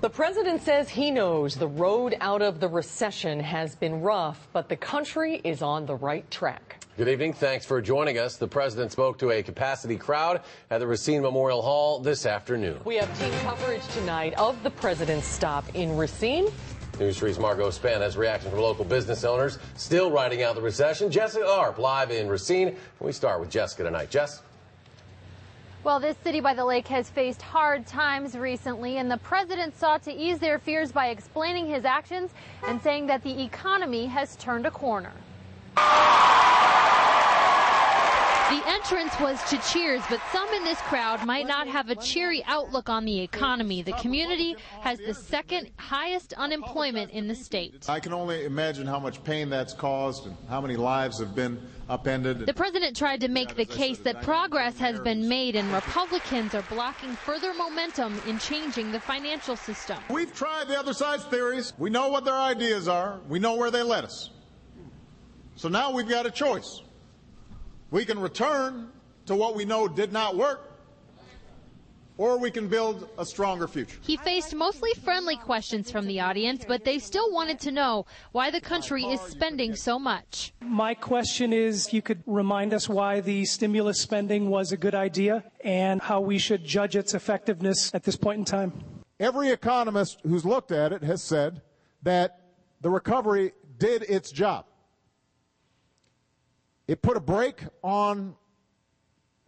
The president says he knows the road out of the recession has been rough, but the country is on the right track. Good evening. Thanks for joining us. The president spoke to a capacity crowd at the Racine Memorial Hall this afternoon. We have team coverage tonight of the president's stop in Racine. News 3's Margot Span has reaction from local business owners still riding out the recession. Jessica Arp live in Racine. We start with Jessica tonight. Jess? Well, this city by the lake has faced hard times recently, and the president sought to ease their fears by explaining his actions and saying that the economy has turned a corner. The entrance was to cheers, but some in this crowd might not have a cheery outlook on the economy. The community has the second highest unemployment in the state. I can only imagine how much pain that's caused and how many lives have been upended. The president tried to make the case that progress has been made and Republicans are blocking further momentum in changing the financial system. We've tried the other side's theories. We know what their ideas are. We know where they led us. So now we've got a choice. We can return to what we know did not work, or we can build a stronger future. He faced mostly friendly questions from the audience, but they still wanted to know why the country is spending so much. My question is, you could remind us why the stimulus spending was a good idea and how we should judge its effectiveness at this point in time. Every economist who's looked at it has said that the recovery did its job. It put a brake on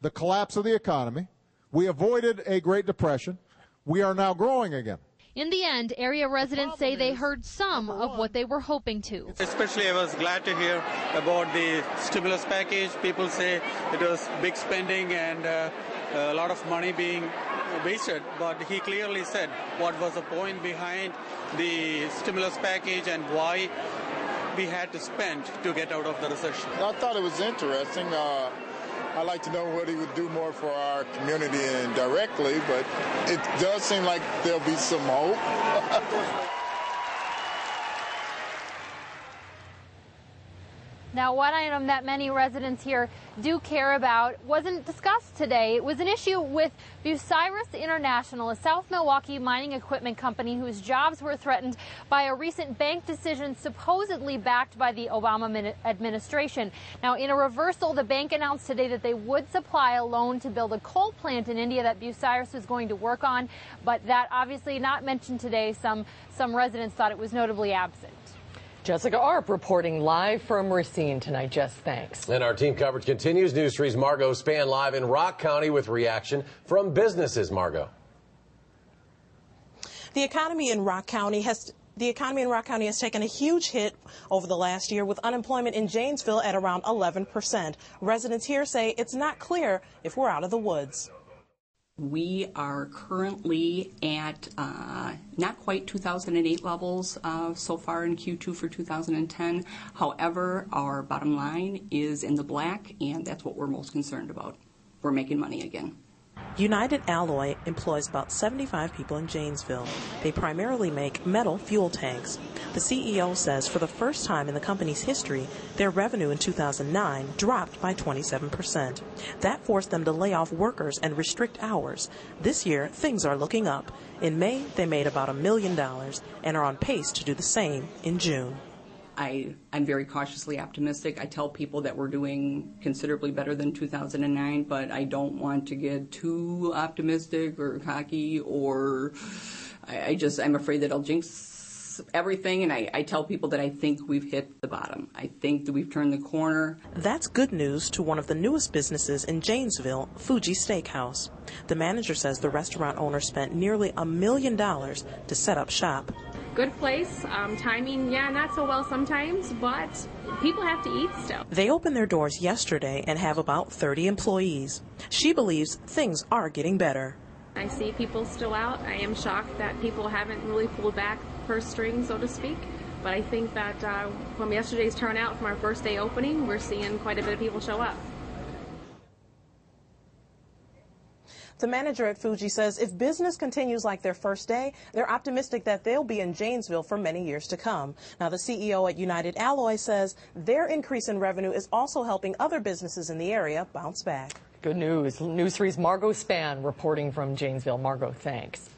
the collapse of the economy. We avoided a Great Depression. We are now growing again. In the end, area residents say they heard some of what they were hoping to. Especially, I was glad to hear about the stimulus package. People say it was big spending and a lot of money being wasted. But he clearly said what was the point behind the stimulus package and why we had to spend to get out of the recession. I thought it was interesting. I'd like to know what he would do more for our community indirectly, but it does seem like there'll be some hope. Now, one item that many residents here do care about wasn't discussed today. It was an issue with Bucyrus International, a South Milwaukee mining equipment company whose jobs were threatened by a recent bank decision supposedly backed by the Obama administration. Now, in a reversal, the bank announced today that they would supply a loan to build a coal plant in India that Bucyrus was going to work on, but that obviously not mentioned today. Some residents thought it was notably absent. Jessica Arp reporting live from Racine tonight. Jess, thanks. And our team coverage continues. News 3's Margot Span live in Rock County with reaction from businesses. Margot. The economy in Rock County has taken a huge hit over the last year, with unemployment in Janesville at around 11%. Residents here say it's not clear if we're out of the woods. We are currently at not quite 2008 levels so far in Q2 for 2010. However, our bottom line is in the black, and that's what we're most concerned about. We're making money again. United Alloy employs about 75 people in Janesville. They primarily make metal fuel tanks. The CEO says for the first time in the company's history, their revenue in 2009 dropped by 27%. That forced them to lay off workers and restrict hours. This year, things are looking up. In May, they made about $1 million and are on pace to do the same in June. I'm very cautiously optimistic. I tell people that we're doing considerably better than 2009, but I don't want to get too optimistic or cocky, or I'm afraid that I'll jinx everything, and I tell people that I think we've hit the bottom. I think that we've turned the corner. That's good news to one of the newest businesses in Janesville, Fuji Steakhouse. The manager says the restaurant owner spent nearly $1 million to set up shop. Good place. Timing, yeah, not so well sometimes, but people have to eat still. They opened their doors yesterday and have about 30 employees. She believes things are getting better. I see people still out. I am shocked that people haven't really pulled back purse strings, so to speak. But I think that from yesterday's turnout, from our first day opening, we're seeing quite a bit of people show up. The manager at Fuji says if business continues like their first day, they're optimistic that they'll be in Janesville for many years to come. Now, the CEO at United Alloy says their increase in revenue is also helping other businesses in the area bounce back. Good news. News 3's Margot Span reporting from Janesville. Margot, thanks.